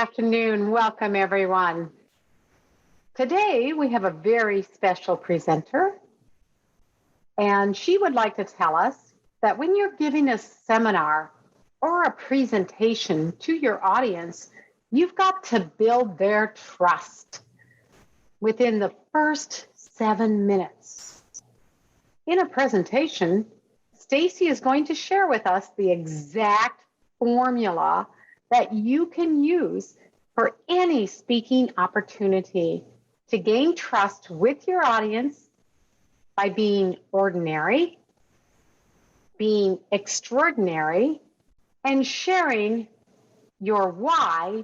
afternoon. Welcome, everyone. Today, we have a very special presenter, and she would like to tell us that when you're giving a seminar or a presentation to your audience, you've got to build their trust within the first 7 minutes. In a presentation, Stacy is going to share with us the exact formula that you can use for any speaking opportunity to gain trust with your audience by being ordinary, being extraordinary, and sharing your why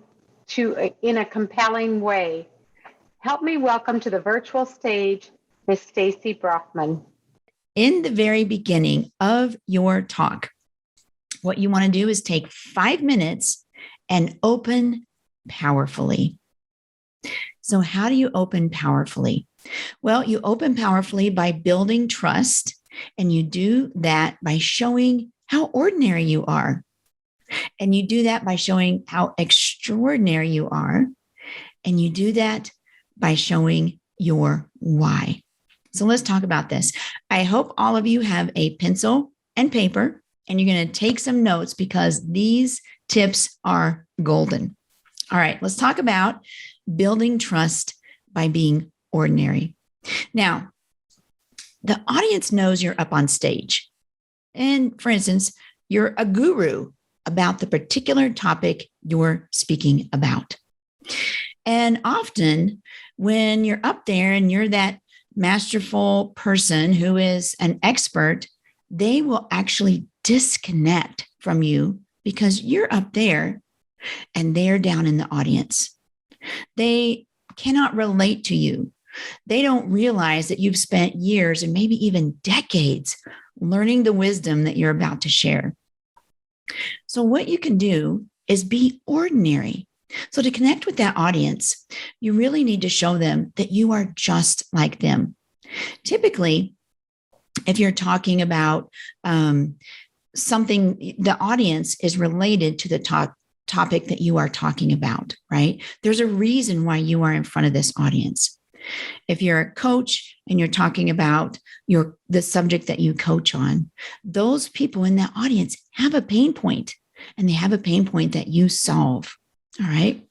in a compelling way. Help me welcome to the virtual stage, Miss Stacy Brookman. In the very beginning of your talk, what you want to do is take 5 minutes and open powerfully. So how do you open powerfully? Well, you open powerfully by building trust, and you do that by showing how ordinary you are. And you do that by showing how extraordinary you are. And you do that by showing your why. So let's talk about this. I hope all of you have a pencil and paper, and you're going to take some notes because these tips are golden. All right, let's talk about building trust by being ordinary. Now, the audience knows you're up on stage. And for instance, you're a guru about the particular topic you're speaking about. And often when you're up there and you're that masterful person who is an expert, they will actually disconnect from you because you're up there and they're down in the audience. They cannot relate to you. They don't realize that you've spent years and maybe even decades learning the wisdom that you're about to share. So what you can do is be ordinary. So to connect with that audience, you really need to show them that you are just like them. Typically, if you're talking about something, the audience is related to the topic that you are talking about, right? There's a reason why you are in front of this audience. If you're a coach and you're talking about the subject that you coach on, those people in that audience have a pain point, and they have a pain point that you solve. All right.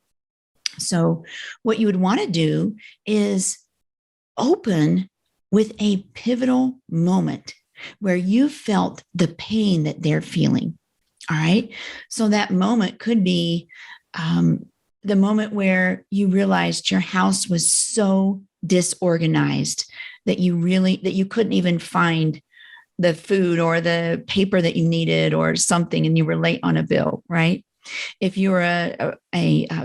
So what you would want to do is open with a pivotal moment where you felt the pain that they're feeling. All right. So that moment could be the moment where you realized your house was so disorganized that you couldn't even find the food or the paper that you needed or something, and you were late on a bill, right? If you're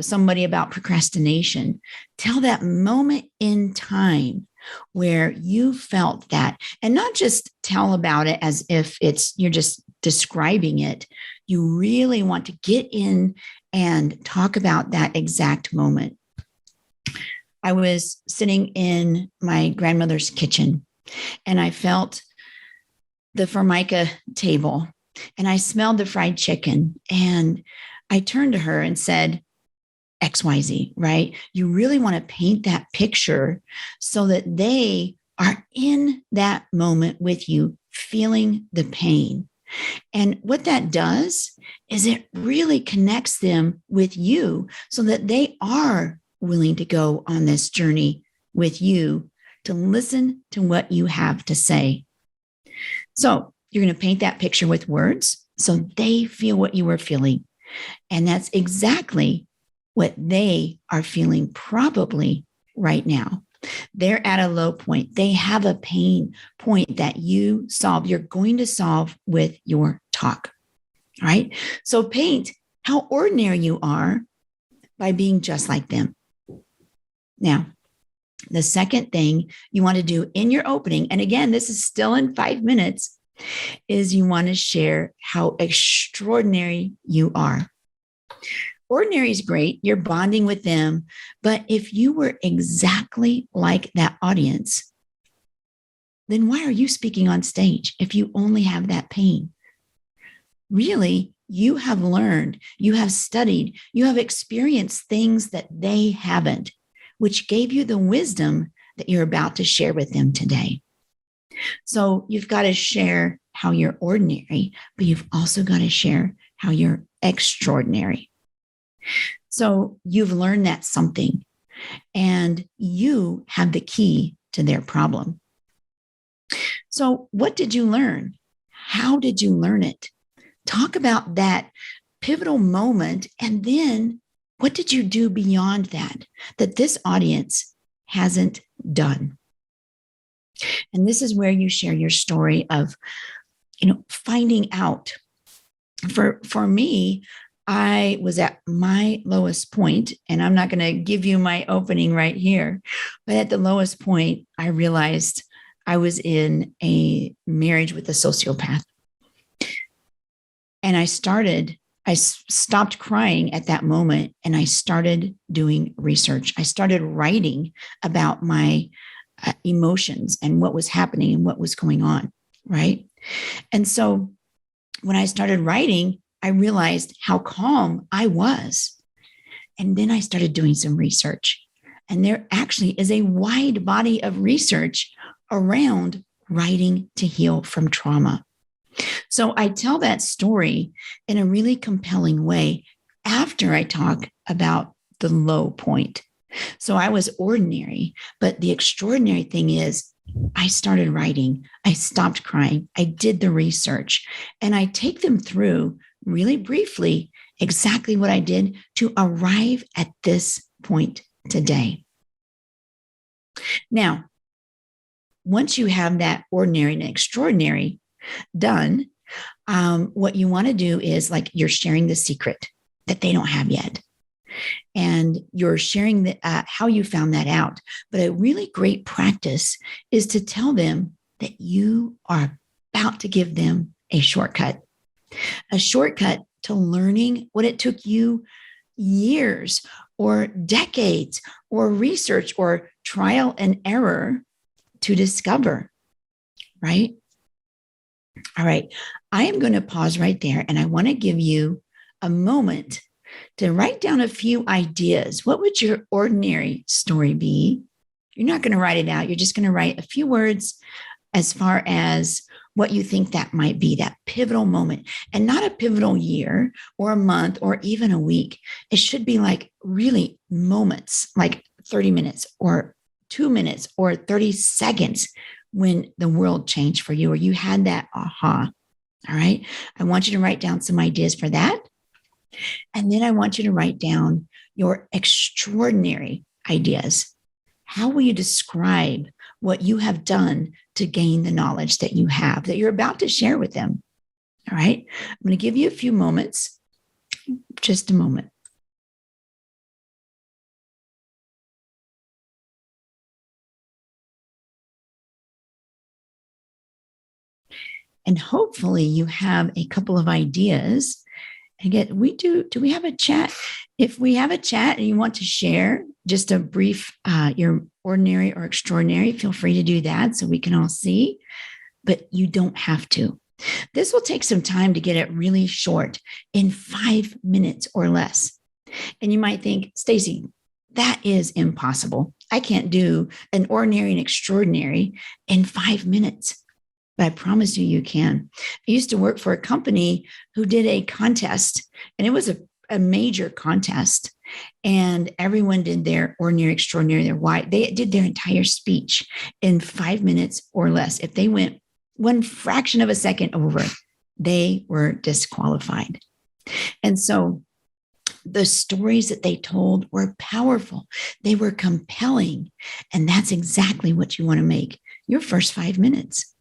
somebody about procrastination, tell that moment in time where you felt that, and not just tell about it as if you're just describing it. You really want to get in and talk about that exact moment. I was sitting in my grandmother's kitchen, and I felt the Formica table, and I smelled the fried chicken, and I turned to her and said, XYZ, right? You really want to paint that picture so that they are in that moment with you, feeling the pain. And what that does is it really connects them with you so that they are willing to go on this journey with you to listen to what you have to say. So you're going to paint that picture with words so they feel what you were feeling. And that's exactly what they are feeling probably right now. They're at a low point. They have a pain point that you're going to solve with your talk. All right. So paint how ordinary you are by being just like them. Now, the second thing you want to do in your opening, and again, this is still in 5 minutes, is you want to share how extraordinary you are. Ordinary is great. You're bonding with them. But if you were exactly like that audience, then why are you speaking on stage if you only have that pain? Really, you have learned, you have studied, you have experienced things that they haven't, which gave you the wisdom that you're about to share with them today. So you've got to share how you're ordinary, but you've also got to share how you're extraordinary. So you've learned that something, and you have the key to their problem. So what did you learn? How did you learn it? Talk about that pivotal moment, and then what did you do beyond that this audience hasn't done? And this is where you share your story of, finding out. For me, I was at my lowest point, and I'm not going to give you my opening right here, but at the lowest point, I realized I was in a marriage with a sociopath. And I stopped crying at that moment, and I started doing research. I started writing about my emotions and what was happening and what was going on, right? And so when I started writing, I realized how calm I was. And then I started doing some research. And there actually is a wide body of research around writing to heal from trauma. So I tell that story in a really compelling way after I talk about the low point. So I was ordinary, but the extraordinary thing is I started writing, I stopped crying, I did the research, and I take them through really briefly exactly what I did to arrive at this point today. Now, once you have that ordinary and extraordinary done, what you want to do is like you're sharing the secret that they don't have yet. And you're sharing how you found that out. But a really great practice is to tell them that you are about to give them a shortcut to learning what it took you years or decades or research or trial and error to discover, right? All right. I am going to pause right there, and I want to give you a moment to write down a few ideas. What would your ordinary story be? You're not going to write it out. You're just going to write a few words as far as what you think that might be, that pivotal moment, and not a pivotal year or a month or even a week. It should be like really moments, like 30 minutes or 2 minutes or 30 seconds when the world changed for you or you had that aha. All right. I want you to write down some ideas for that. And then I want you to write down your extraordinary ideas. How will you describe what you have done to gain the knowledge that you have, that you're about to share with them? All right. I'm going to give you a few moments, just a moment. And hopefully you have a couple of ideas. Again, do we have a chat? If we have a chat and you want to share just a brief, your ordinary or extraordinary, feel free to do that so we can all see, but you don't have to. This will take some time to get it really short in 5 minutes or less. And you might think, Stacy, that is impossible. I can't do an ordinary and extraordinary in 5 minutes. But I promise you, you can. I used to work for a company who did a contest, and it was a major contest. And everyone did their ordinary, extraordinary, their why. They did their entire speech in 5 minutes or less. If they went one fraction of a second over, they were disqualified. And so the stories that they told were powerful. They were compelling. And that's exactly what you want to make your first 5 minutes.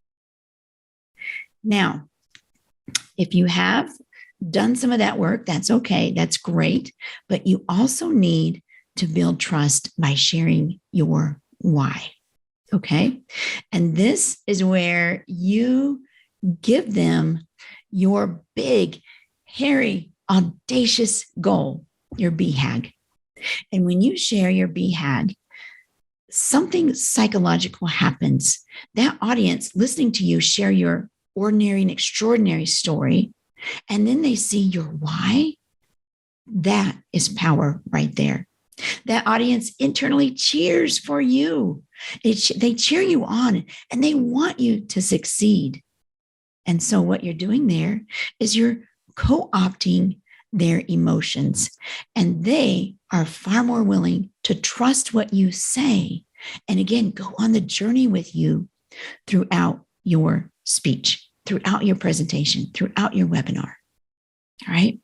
Now, if you have done some of that work, that's okay. That's great. But you also need to build trust by sharing your why. Okay. And this is where you give them your big, hairy, audacious goal, your BHAG. And when you share your BHAG, something psychological happens. That audience listening to you share your ordinary and extraordinary story, and then they see your why, that is power right there. That audience internally cheers for you. They cheer you on and they want you to succeed. And so what you're doing there is you're co-opting their emotions, and they are far more willing to trust what you say. And again, go on the journey with you throughout your speech, throughout your presentation, throughout your webinar. All right.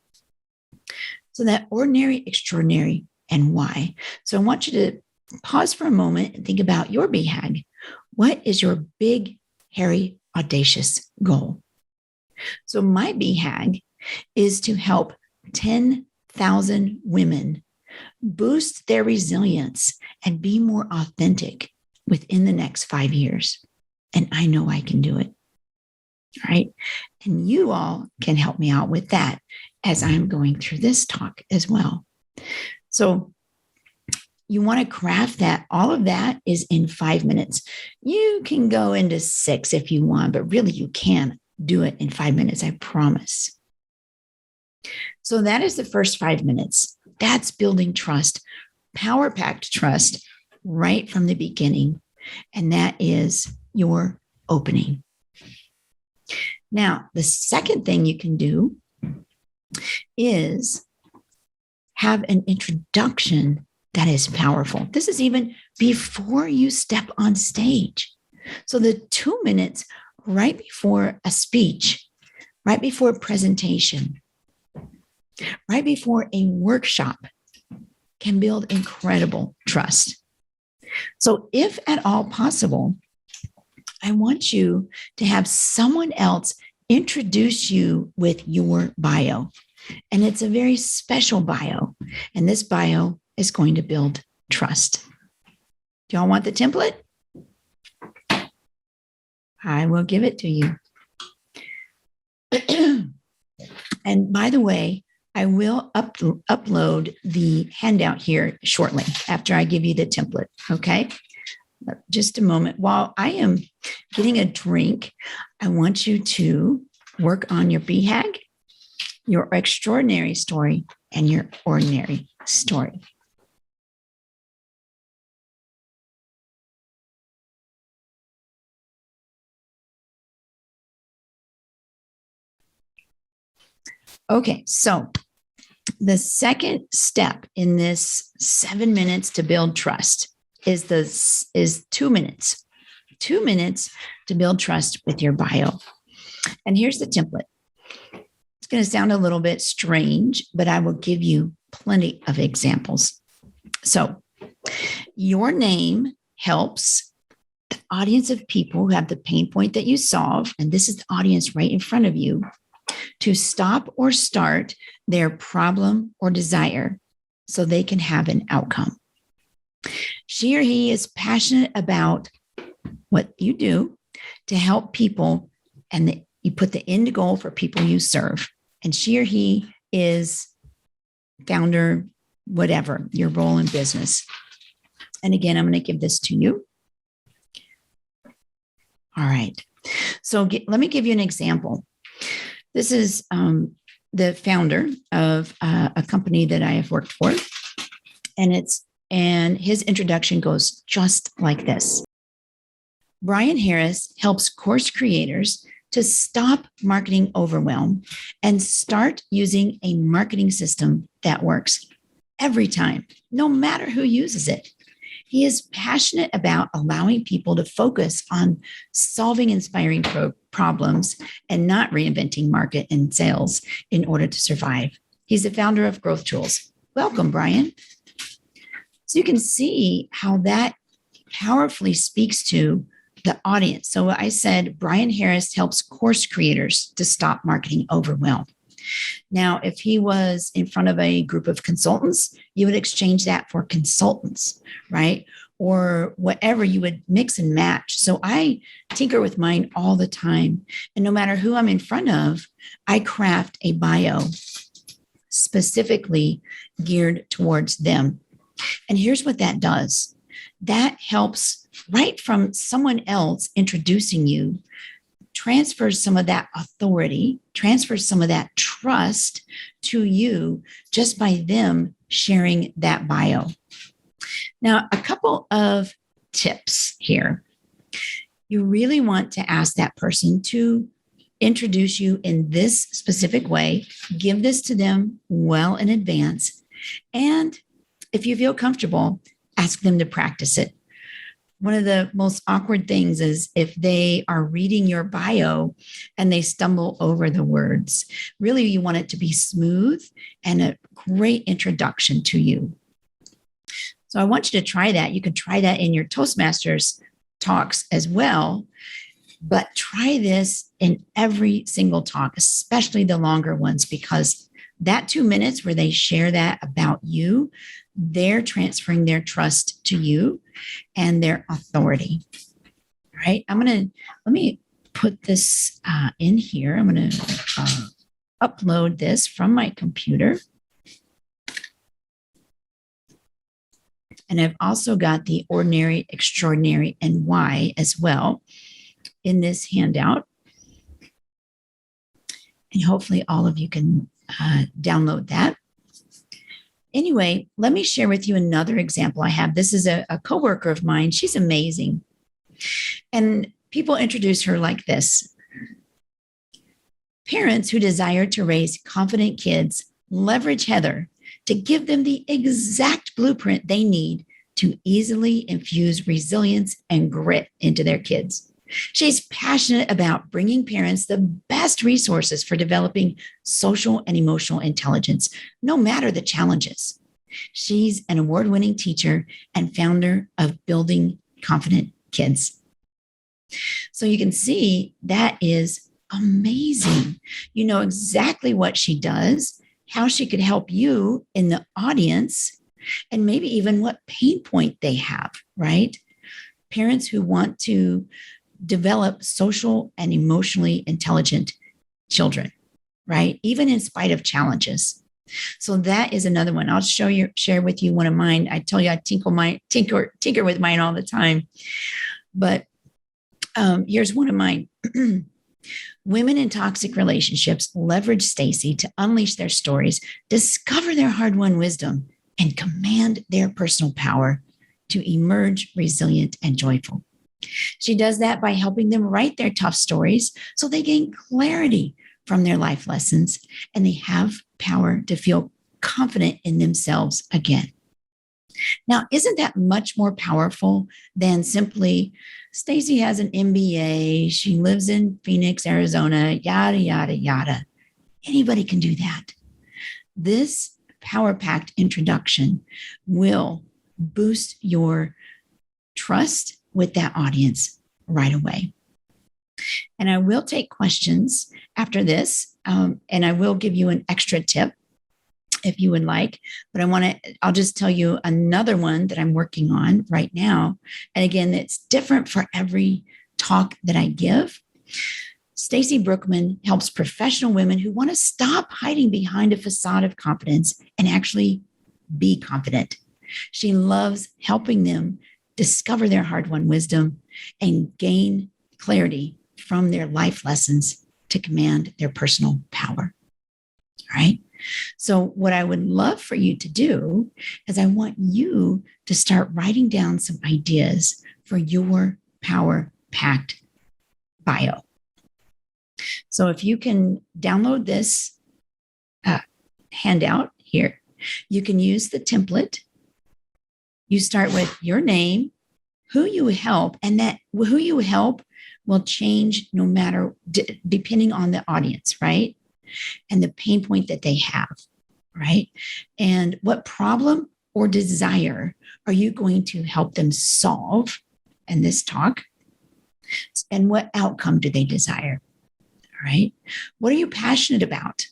So that ordinary, extraordinary, and why. So I want you to pause for a moment and think about your BHAG. What is your big, hairy, audacious goal? So my BHAG is to help 10,000 women boost their resilience and be more authentic within the next 5 years. And I know I can do it. All right. And you all can help me out with that as I'm going through this talk as well. So you want to craft that. All of that is in 5 minutes. You can go into 6 if you want, but really you can do it in 5 minutes. I promise. So that is the first 5 minutes. That's building trust, power-packed trust right from the beginning. And that is your opening. Now, the second thing you can do is have an introduction that is powerful. This is even before you step on stage. So the 2 minutes right before a speech, right before a presentation, right before a workshop can build incredible trust. So if at all possible, I want you to have someone else introduce you with your bio. And it's a very special bio. And this bio is going to build trust. Do y'all want the template? I will give it to you. And by the way, I will upload the handout here shortly after I give you the template. Okay. Just a moment. While I am getting a drink, I want you to work on your BHAG, your extraordinary story, and your ordinary story. Okay, so the second step in this 7 minutes to build trust is 2 minutes. 2 minutes to build trust with your bio. And here's the template. It's going to sound a little bit strange, but I will give you plenty of examples. So your name helps the audience of people who have the pain point that you solve, and this is the audience right in front of you, to stop or start their problem or desire so they can have an outcome. She or he is passionate about what you do to help people, and you put the end goal for people you serve. And she or he is founder, whatever, your role in business. And again, I'm going to give this to you. All right. So let me give you an example. This is the founder of a company that I have worked for. And his introduction goes just like this. Brian Harris helps course creators to stop marketing overwhelm and start using a marketing system that works every time, no matter who uses it. He is passionate about allowing people to focus on solving inspiring problems and not reinventing market and sales in order to survive. He's the founder of Growth Tools. Welcome, Brian. So you can see how that powerfully speaks to the audience. So I said, Brian Harris helps course creators to stop marketing overwhelm. Now, if he was in front of a group of consultants, you would exchange that for consultants, right? Or whatever, you would mix and match. So I tinker with mine all the time. And no matter who I'm in front of, I craft a bio specifically geared towards them. And here's what that does. That helps right from someone else introducing you. transfers some of that authority, transfers some of that trust to you just by them sharing that bio. Now, a couple of tips here. You really want to ask that person to introduce you in this specific way. Give this to them well in advance. And if you feel comfortable, ask them to practice it. One of the most awkward things is if they are reading your bio and they stumble over the words. Really, you want it to be smooth and a great introduction to you. So I want you to try that. You can try that in your Toastmasters talks as well, but try this in every single talk, especially the longer ones, because that 2 minutes where they share that about you, they're transferring their trust to you and their authority. All right. Let me put this in here. I'm going to upload this from my computer. And I've also got the ordinary, extraordinary, and why as well in this handout. And hopefully all of you can download that. Anyway, let me share with you another example I have. This is a coworker of mine. She's amazing. And people introduce her like this. Parents who desire to raise confident kids leverage Heather to give them the exact blueprint they need to easily infuse resilience and grit into their kids. She's passionate about bringing parents the best resources for developing social and emotional intelligence, no matter the challenges. She's an award-winning teacher and founder of Building Confident Kids. So you can see that is amazing. You know exactly what she does, how she could help you in the audience, and maybe even what pain point they have, right? Parents who want to develop social and emotionally intelligent children, right? Even in spite of challenges. So that is another one. I'll share with you one of mine. I tell you, I tinker with mine all the time. But here's one of mine. Women in toxic relationships leverage Stacy to unleash their stories, discover their hard-won wisdom, and command their personal power to emerge resilient and joyful. She does that by helping them write their tough stories so they gain clarity from their life lessons and they have power to feel confident in themselves again. Now, isn't that much more powerful than simply Stacy has an MBA, she lives in Phoenix, Arizona, yada, yada, yada. Anybody can do that. This power-packed introduction will boost your trust with that audience right away. And I will take questions after this, and I will give you an extra tip if you would like, but I'll just tell you another one that I'm working on right now. And again, it's different for every talk that I give. Stacy Brookman helps professional women who want to stop hiding behind a facade of confidence and actually be confident. She loves helping them discover their hard-won wisdom and gain clarity from their life lessons to command their personal power. All right. So what I would love for you to do is I want you to start writing down some ideas for your power-packed bio. So if you can download this handout here, you can use the template. You start with your name, who you help, and that who you help will change no matter, depending on the audience, right? And the pain point that they have, right? And what problem or desire are you going to help them solve in this talk? And what outcome do they desire? All right. What are you passionate about?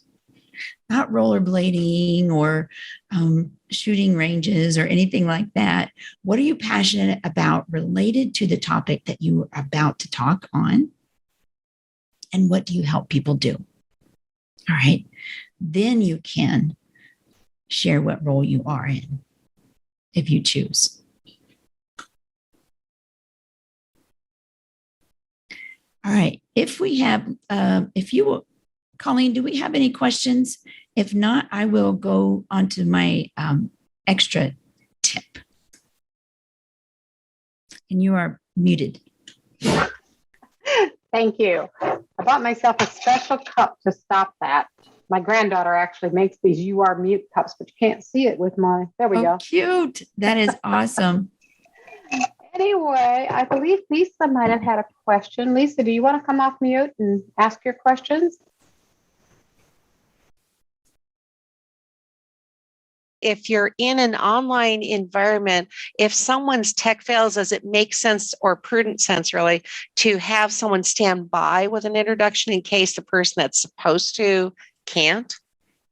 Not rollerblading or shooting ranges or anything like that. What are you passionate about related to the topic that you are about to talk on? And what do you help people do? All right. Then you can share what role you are in if you choose. All right. If we have, if you will, Colleen, do we have any questions? If not, I will go on to my extra tip. And you are muted. Thank you. I bought myself a special cup to stop that. My granddaughter actually makes these You Are Mute cups, but you can't see it with my, there we go. Cute. That is awesome. Anyway, I believe Lisa might have had a question. Lisa, do you want to come off mute and ask your questions? If you're in an online environment, if someone's tech fails, does it make sense or prudent sense really to have someone stand by with an introduction in case the person that's supposed to can't?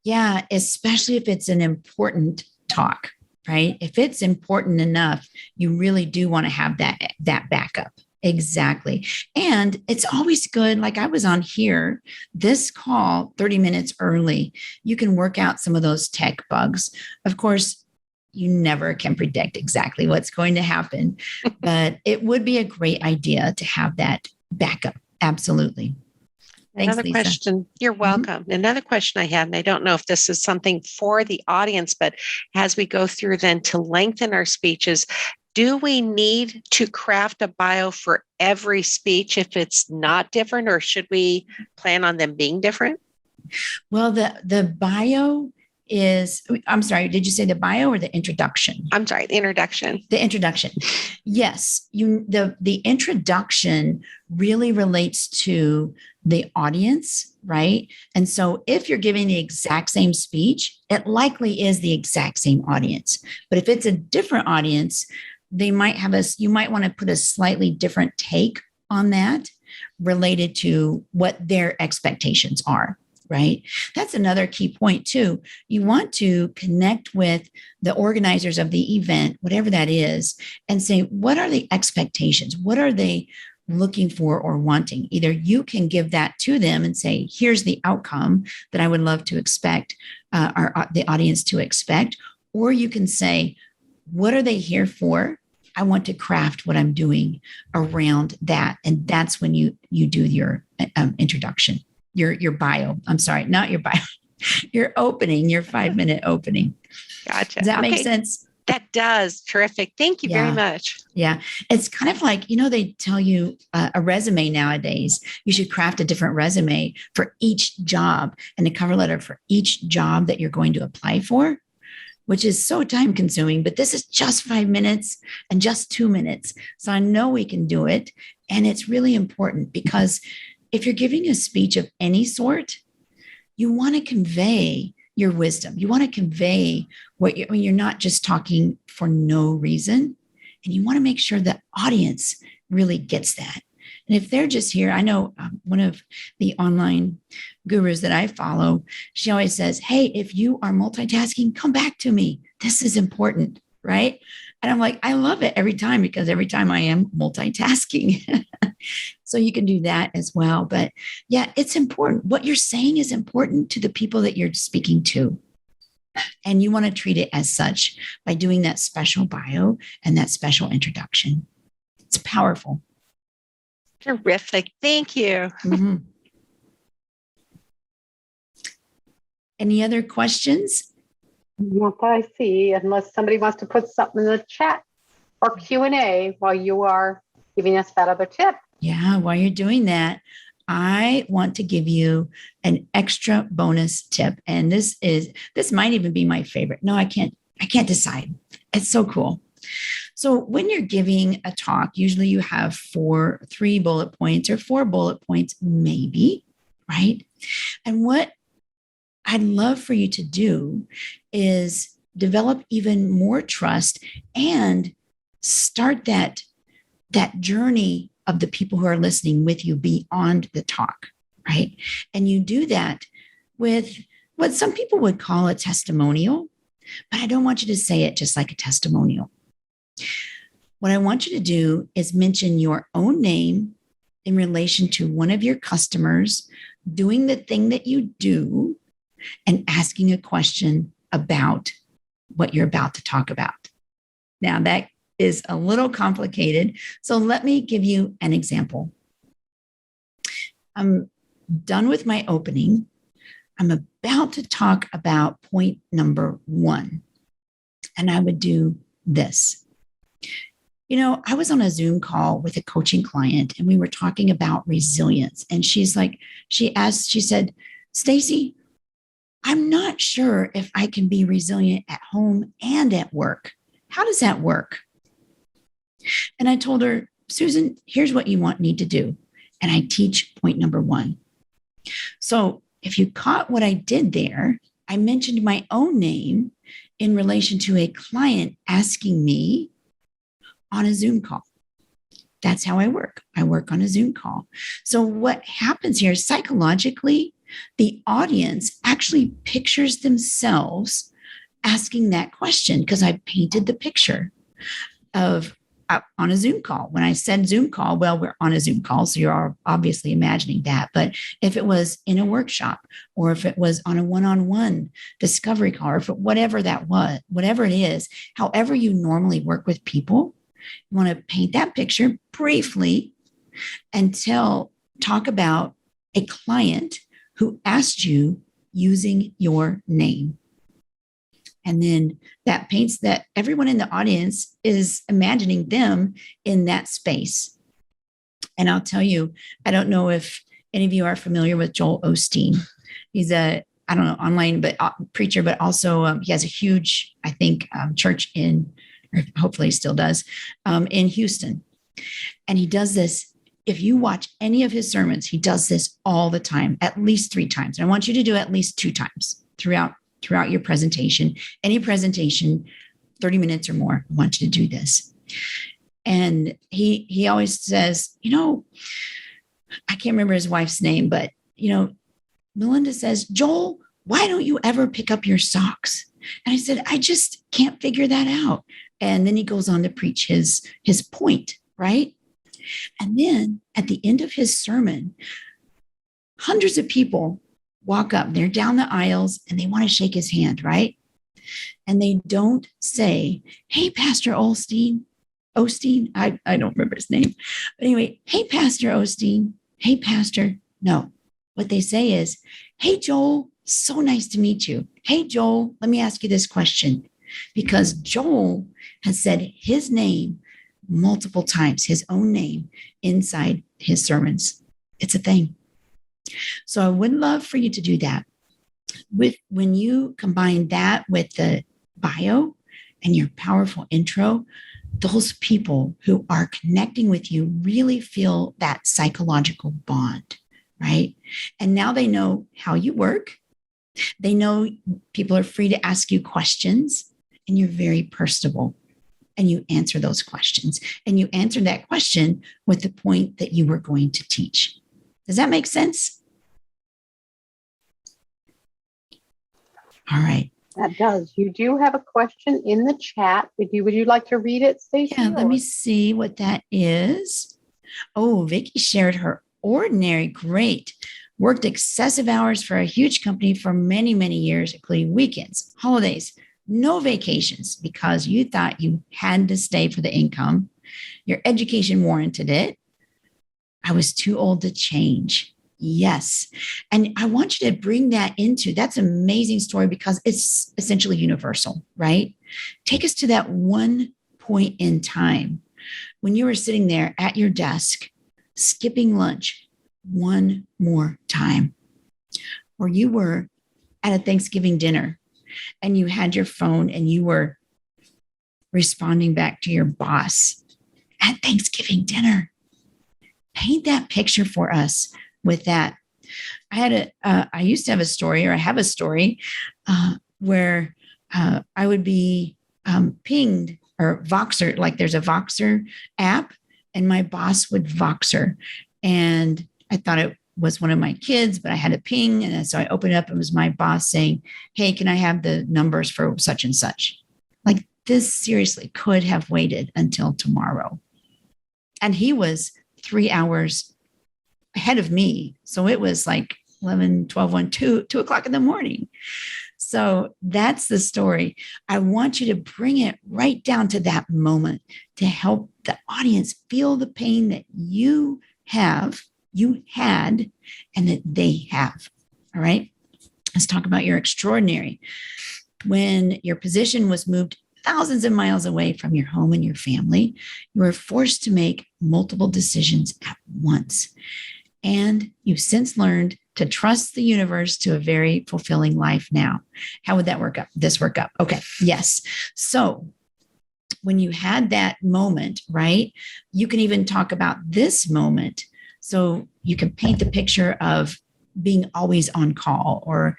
Yeah, especially if it's an important talk, right? If it's important enough, you really do want to have that backup. Exactly. And it's always good. Like I was on here, this call 30 minutes early. You can work out some of those tech bugs. Of course, you never can predict exactly what's going to happen, but it would be a great idea to have that backup. Absolutely. Thanks, Another Lisa. question. You're welcome. Another question I had, and I don't know if this is something for the audience, but as we go through then to lengthen our speeches, do we need to craft a bio for every speech if it's not different, or should we plan on them being different? Well, the bio is, I'm sorry, did you say the bio or the introduction? I'm sorry, the introduction. The introduction. Yes, the introduction really relates to the audience, right? And so if you're giving the exact same speech, it likely is the exact same audience. But if it's a different audience, they might have you might want to put a slightly different take on that related to what their expectations are. Right? That's another key point too. You want to connect with the organizers of the event, whatever that is, and say, what are the expectations? What are they looking for or wanting? Either you can give that to them and say, here's the outcome that I would love to expect the audience to expect, or you can say, what are they here for? I want to craft what I'm doing around that. And that's when you do your introduction. Your bio. I'm sorry, not your bio. Your opening, your 5-minute opening. Gotcha. Does that make sense? That does. Terrific. Thank you very much. Yeah. It's kind of like, they tell you a resume nowadays. You should craft a different resume for each job and a cover letter for each job that you're going to apply for, which is so time consuming. But this is just 5 minutes and just 2 minutes. So I know we can do it. And it's really important because if you're giving a speech of any sort, you want to convey your wisdom. You want to convey you're not just talking for no reason. And you want to make sure the audience really gets that. And if they're just here, I know one of the online gurus that I follow, she always says, hey, if you are multitasking, come back to me. This is important, right? And I'm like, I love it every time because every time I am multitasking. So you can do that as well. But yeah, it's important. What you're saying is important to the people that you're speaking to. And you want to treat it as such by doing that special bio and that special introduction. It's powerful. Terrific. Thank you. Mm-hmm. Any other questions? Not that I see, unless somebody wants to put something in the chat or Q&A while you are giving us that other tip. Yeah, while you're doing that, I want to give you an extra bonus tip. And this might even be my favorite. No, I can't decide. It's so cool. So when you're giving a talk, usually you have 3 bullet points or 4 bullet points, maybe, right? And what I'd love for you to do is develop even more trust and start that journey of the people who are listening with you beyond the talk, right? And you do that with what some people would call a testimonial, but I don't want you to say it just like a testimonial. What I want you to do is mention your own name in relation to one of your customers doing the thing that you do and asking a question about what you're about to talk about. Now, that is a little complicated. So let me give you an example. I'm done with my opening. I'm about to talk about point number 1. And I would do this. I was on a Zoom call with a coaching client and we were talking about resilience. And she said, Stacy, I'm not sure if I can be resilient at home and at work. How does that work? And I told her, Susan, here's what you need to do. And I teach point number 1. So if you caught what I did there, I mentioned my own name in relation to a client asking me on a Zoom call. That's how I work. I work on a Zoom call. So what happens here is psychologically, the audience actually pictures themselves asking that question because I painted the picture of on a Zoom call. When I said Zoom call, well, we're on a Zoom call, so you're obviously imagining that. But if it was in a workshop, or if it was on a one-on-one discovery call, or whatever that was, whatever it is, however you normally work with people, you want to paint that picture briefly and talk about a client who asked you using your name. And then that paints that everyone in the audience is imagining them in that space. And I'll tell you, I don't know if any of you are familiar with Joel Osteen. He's online preacher, but also he has a huge, I think, church or hopefully he still does, in Houston. And he does this. If you watch any of his sermons, he does this all the time, at least 3 times. And I want you to do at least 2 times throughout your presentation. Any presentation, 30 minutes or more, I want you to do this. And he always says, I can't remember his wife's name, but, Melinda says, Joel, why don't you ever pick up your socks? And I said, I just can't figure that out. And then he goes on to preach his point, right? And then at the end of his sermon, hundreds of people walk up, they're down the aisles and they want to shake his hand, right? And they don't say, hey, Pastor Osteen, I don't remember his name. But anyway, hey, Pastor Osteen, hey, Pastor. No, what they say is, hey, Joel, so nice to meet you. Hey, Joel, let me ask you this question. Because Joel has said his name multiple times, his own name inside his sermons. It's a thing. So I would love for you to do that. When you combine that with the bio and your powerful intro, those people who are connecting with you really feel that psychological bond, right? And now they know how you work. They know people are free to ask you questions, and you're very personable. And you answer those questions. And you answer that question with the point that you were going to teach. Does that make sense? All right. That does. You do have a question in the chat. Would you like to read it, Stacy? Yeah, let me see what that is. Oh, Vicki shared her ordinary great. Worked excessive hours for a huge company for many, many years, including weekends, holidays, no vacations, because you thought you had to stay for the income. Your education warranted it. I was too old to change. Yes. And I want you to bring that that's an amazing story because it's essentially universal, right? Take us to that one point in time when you were sitting there at your desk, skipping lunch one more time, or you were at a Thanksgiving dinner and you had your phone and you were responding back to your boss at Thanksgiving dinner. Paint that picture for us with that. I used to have a story, or I have a story where I would be pinged or Voxer, like there's a Voxer app, and my boss would Voxer. And I thought it was one of my kids, but I had a ping. And so I opened it up. It was my boss saying, hey, can I have the numbers for such and such? Like, this seriously could have waited until tomorrow. And he was 3 hours ahead of me. So it was like 11, 12, 1, 2 o'clock in the morning. So that's the story. I want you to bring it right down to that moment to help the audience feel the pain that you have you had and that they have. All right. Let's talk about your extraordinary. When your position was moved thousands of miles away from your home and your family, you were forced to make multiple decisions at once. And you've since learned to trust the universe to a very fulfilling life now. How would that work up? This work up? Okay. Yes. So when you had that moment, right, you can even talk about this moment. So you can paint the picture of being always on call or,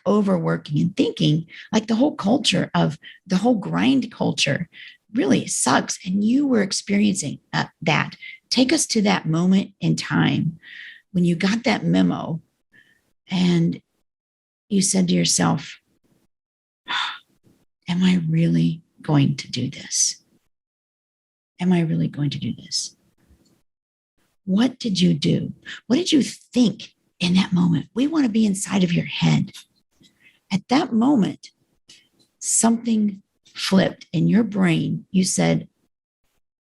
overworking and thinking like the whole culture of the whole grind culture really sucks. And you were experiencing that. Take us to that moment in time when you got that memo and you said to yourself, am I really going to do this? Am I really going to do this? What did you do? What did you think in that moment? We want to be inside of your head. At that moment, something flipped in your brain. You said,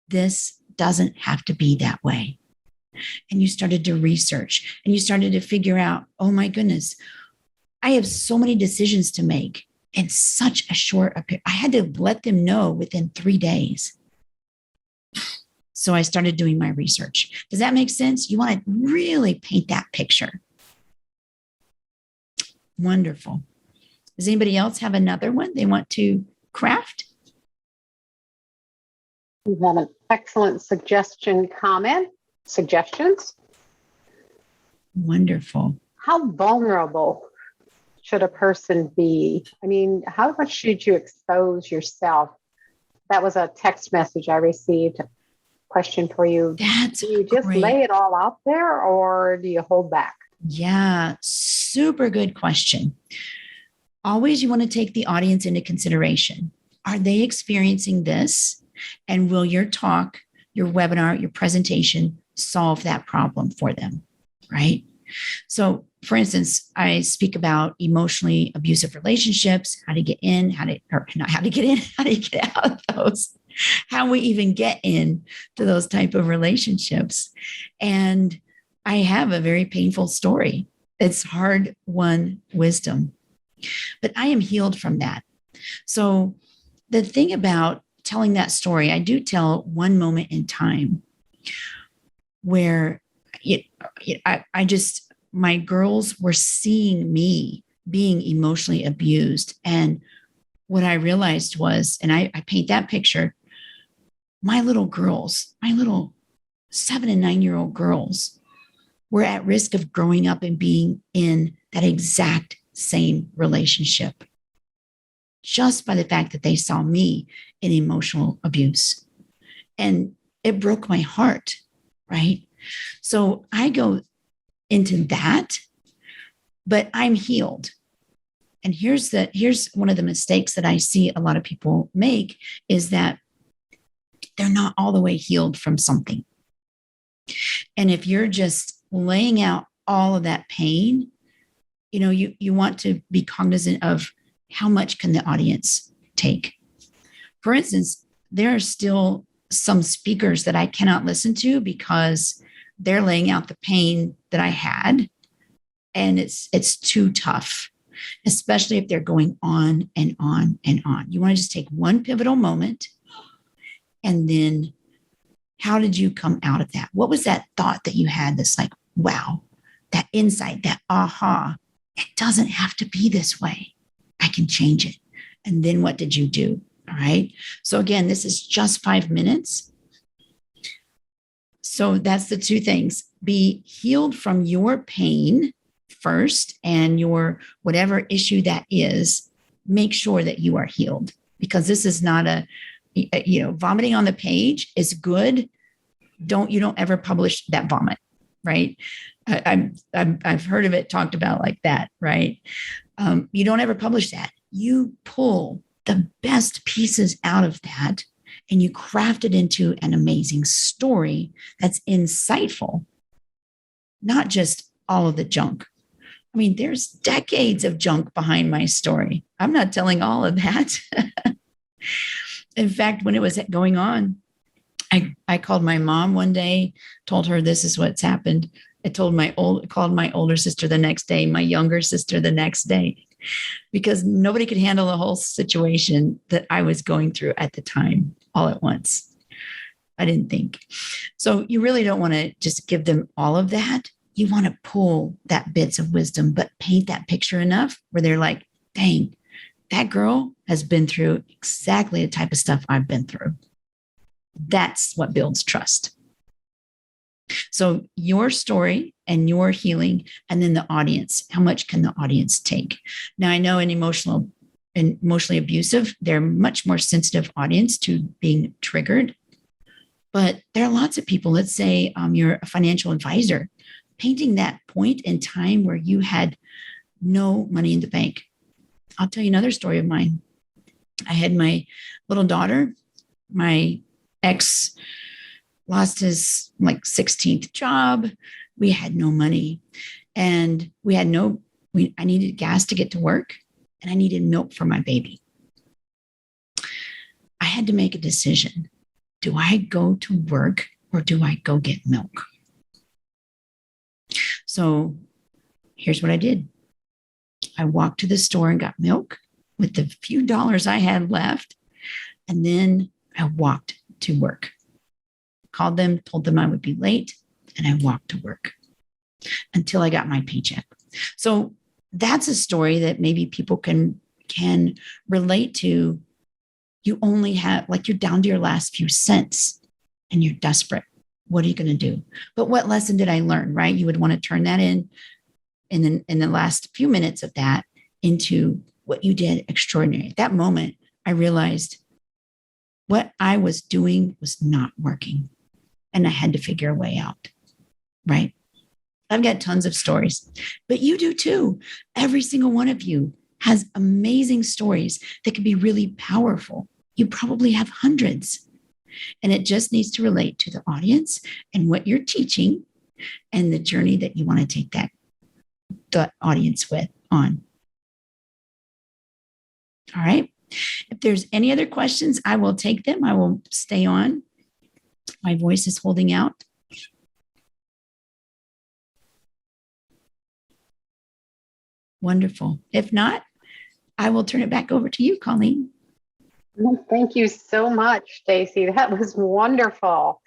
this doesn't have to be that way. And you started to research and you started to figure out, oh my goodness, I have so many decisions to make in such a short period. I had to let them know within 3 days. So I started doing my research. Does that make sense? You want to really paint that picture. Wonderful. Does anybody else have another one they want to craft? You have an excellent suggestions. Wonderful. How vulnerable should a person be? I mean, how much should you expose yourself? That was a text message I received. Question for you. Do you just great. Lay it all out there or do you hold back? Yeah, super good question. Always you want to take the audience into consideration. Are they experiencing this? And will your talk, your webinar, your presentation solve that problem for them? Right? So, for instance, I speak about emotionally abusive relationships, how to get in, how to get out of those, how we even get in to those type of relationships. And I have a very painful story. It's hard-won wisdom, but I am healed from that. So the thing about telling that story, I do tell one moment in time where my girls were seeing me being emotionally abused. And what I realized was, and I paint that picture, my little 7 and 9-year-old girls were at risk of growing up and being in that exact same relationship just by the fact that they saw me in emotional abuse. And it broke my heart, right? So I go into that, but I'm healed. And here's one of the mistakes that I see a lot of people make is that they're not all the way healed from something. And if you're just laying out all of that pain, you want to be cognizant of how much can the audience take. For instance, there are still some speakers that I cannot listen to because they're laying out the pain that I had, and it's too tough, especially if they're going on and on and on. You want to just take one pivotal moment, and then how did you come out of that? What was that thought that you had that's like, wow, that insight, that aha, it doesn't have to be this way. I can change it. And then what did you do? All right. So again, this is just 5 minutes. So that's the two things. Be healed from your pain first, and your whatever issue that is, make sure that you are healed, because this is not vomiting on the page is good. You don't ever publish that vomit, right? I've heard of it talked about like that, right? You don't ever publish that. You pull the best pieces out of that and you craft it into an amazing story that's insightful, not just all of the junk. I mean, there's decades of junk behind my story. I'm not telling all of that. In fact, when it was going on, I called my mom one day, told her this is what's happened. I called my older sister the next day, my younger sister the next day, because nobody could handle the whole situation that I was going through at the time all at once. I didn't think. So you really don't want to just give them all of that. You want to pull that bits of wisdom, but paint that picture enough where they're like, dang, that girl has been through exactly the type of stuff I've been through. That's what builds trust. So your story and your healing, and then the audience, how much can the audience take? Now, I know in emotionally abusive, they're much more sensitive audience to being triggered. But there are lots of people, let's say you're a financial advisor, painting that point in time where you had no money in the bank. I'll tell you another story of mine. I had my little daughter, my ex lost his 16th job. We had no money, and I needed gas to get to work, and I needed milk for my baby. I had to make a decision. Do I go to work or do I go get milk? So here's what I did. I walked to the store and got milk with the few dollars I had left. And then I walked to work. Called them, told them I would be late, and I walked to work until I got my paycheck. So that's a story that maybe people can relate to. You only have, you're down to your last few cents and you're desperate. What are you going to do? But what lesson did I learn, right? You would want to turn that in the last few minutes of that into what you did extraordinary. At that moment, I realized what I was doing was not working, and I had to figure a way out, right? I've got tons of stories, but you do too. Every single one of you has amazing stories that can be really powerful. You probably have hundreds, and it just needs to relate to the audience and what you're teaching and the journey that you want to take the audience on. All right. If there's any other questions, I will take them. I will stay on. My voice is holding out. Wonderful. If not, I will turn it back over to you, Colleen. Thank you so much, Stacy. That was wonderful.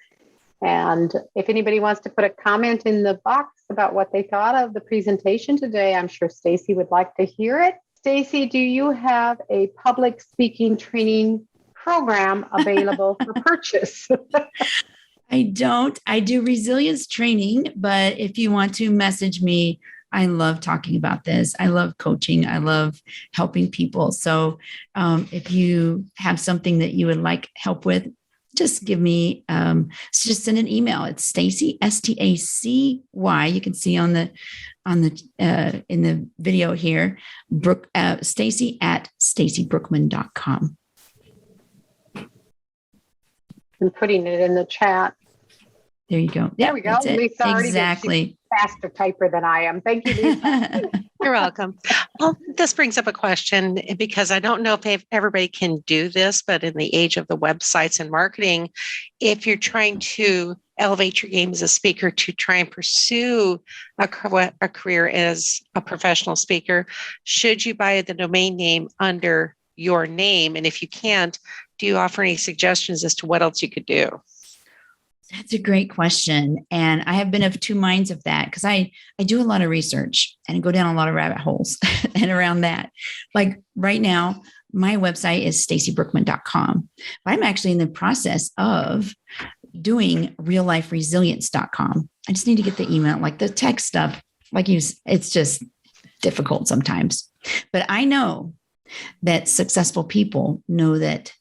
And if anybody wants to put a comment in the box about what they thought of the presentation today, I'm sure Stacy would like to hear it. Stacy, do you have a public speaking training program available for purchase? I don't. I do resilience training, but if you want to message me, I love talking about this. I love coaching. I love helping people. So if you have something that you would like help with, just give me, just send an email. It's Stacy, S-T-A-C-Y. You can see in the video here, Stacy at stacybrookman.com. I'm putting it in the chat. There you go. Yep, there we go. Lisa, exactly. Faster typer than I am. Thank you, Lisa. You're welcome. Well, this brings up a question, because I don't know if everybody can do this, but in the age of the websites and marketing, if you're trying to elevate your game as a speaker to try and pursue a career as a professional speaker, should you buy the domain name under your name? And if you can't, do you offer any suggestions as to what else you could do? That's a great question. And I have been of two minds of that, because I do a lot of research and I go down a lot of rabbit holes and around that. Like right now, my website is stacybrookman.com, but I'm actually in the process of doing realliferesilience.com. I just need to get the email, like the tech stuff, it's just difficult sometimes. But I know that successful people know that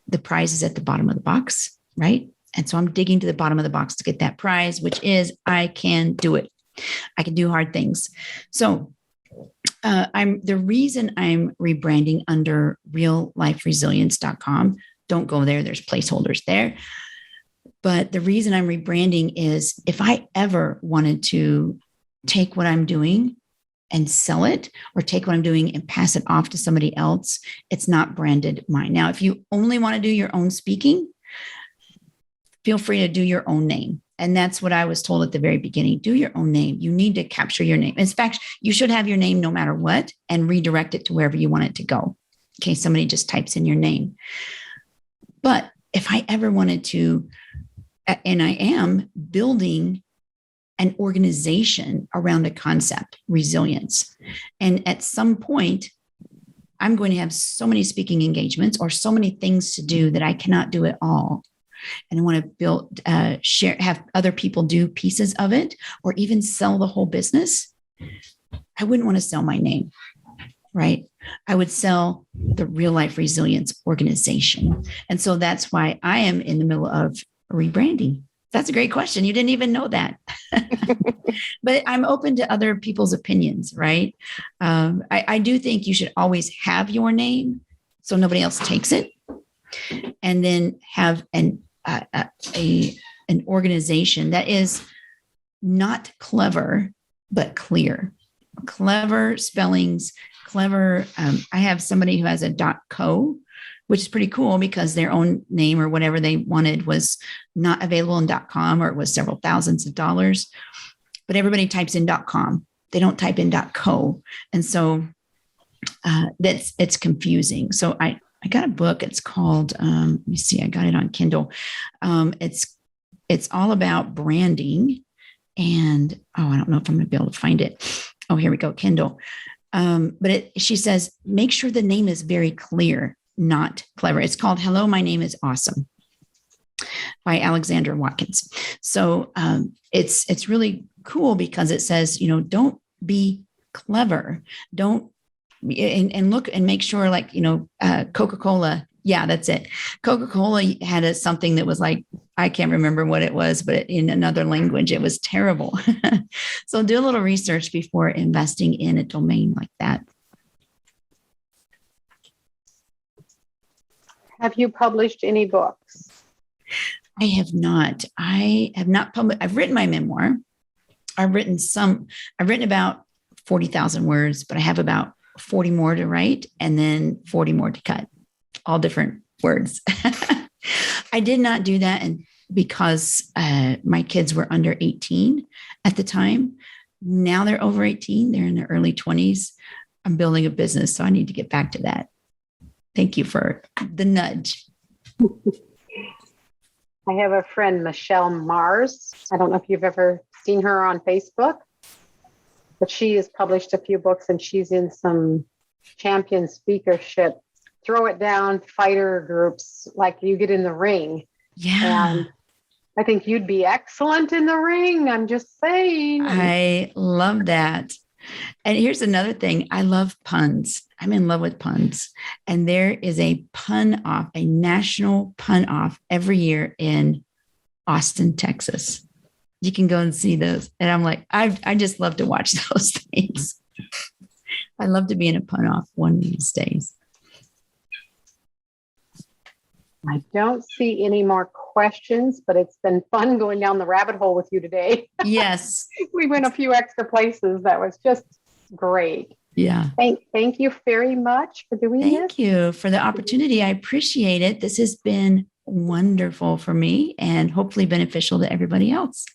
the prize is at the bottom of the box, right? And so I'm digging to the bottom of the box to get that prize, which is I can do it. I can do hard things. So the reason I'm rebranding under realliferesilience.com, don't go there. There's placeholders there. But the reason I'm rebranding is if I ever wanted to take what I'm doing and sell it, or take what I'm doing and pass it off to somebody else, it's not branded mine. Now, if you only want to do your own speaking, feel free to do your own name. And that's what I was told at the very beginning. Do your own name. You need to capture your name. In fact, you should have your name no matter what and redirect it to wherever you want it to go. In case somebody just types in your name. But if I ever wanted to, and I am building an organization around a concept, resilience. And at some point, I'm going to have so many speaking engagements or so many things to do that I cannot do it all. And I want to build, share, have other people do pieces of it, or even sell the whole business. I wouldn't want to sell my name, right? I would sell the Real Life Resilience organization. And so that's why I am in the middle of rebranding. That's a great question. You didn't even know that. But I'm open to other people's opinions, right? I do think you should always have your name so nobody else takes it. And then have an organization that is not clever, but clear. Clever spellings, clever. I have somebody who has a .co, which is pretty cool because their own name or whatever they wanted was not available in .com, or it was several thousands of dollars. But everybody types in .com. They don't type in .co. And so it's confusing. So I got a book. It's called, let me see, I got it on Kindle. It's all about branding. And, I don't know if I'm going to be able to find it. Oh, here we go, Kindle. But she says, make sure the name is very clear, not clever. It's called Hello, My Name is Awesome by Alexandra Watkins. So it's really cool because it says, don't be clever. Don't, and look and make sure, like, Coca-Cola. Yeah, that's it. Coca-Cola had something that was like, I can't remember what it was, but in another language, it was terrible. So do a little research before investing in a domain like that. Have you published any books? I have not. Published. I've written my memoir. I've written about 40,000 words, but I have about 40 more to write and then 40 more to cut, all different words. I did not do that because my kids were under 18 at the time. Now they're over 18. They're in their early 20s. I'm building a business, so I need to get back to that. Thank you for the nudge. I have a friend, Michelle Mars. I don't know if you've ever seen her on Facebook, but she has published a few books and she's in some champion speakership, throw it down fighter groups, like you get in the ring. Yeah. And I think you'd be excellent in the ring. I'm just saying. I love that. And here's another thing. I love puns. I'm in love with puns. And there is a pun off, a national pun off every year in Austin, Texas. You can go and see those. And I'm like, I just love to watch those things. I love to be in a pun off one of these days. I don't see any more questions, but it's been fun going down the rabbit hole with you today. Yes. We went a few extra places. That was just great. Yeah. Thank you very much for doing this. Thank you for the opportunity. I appreciate it. This has been wonderful for me and hopefully beneficial to everybody else.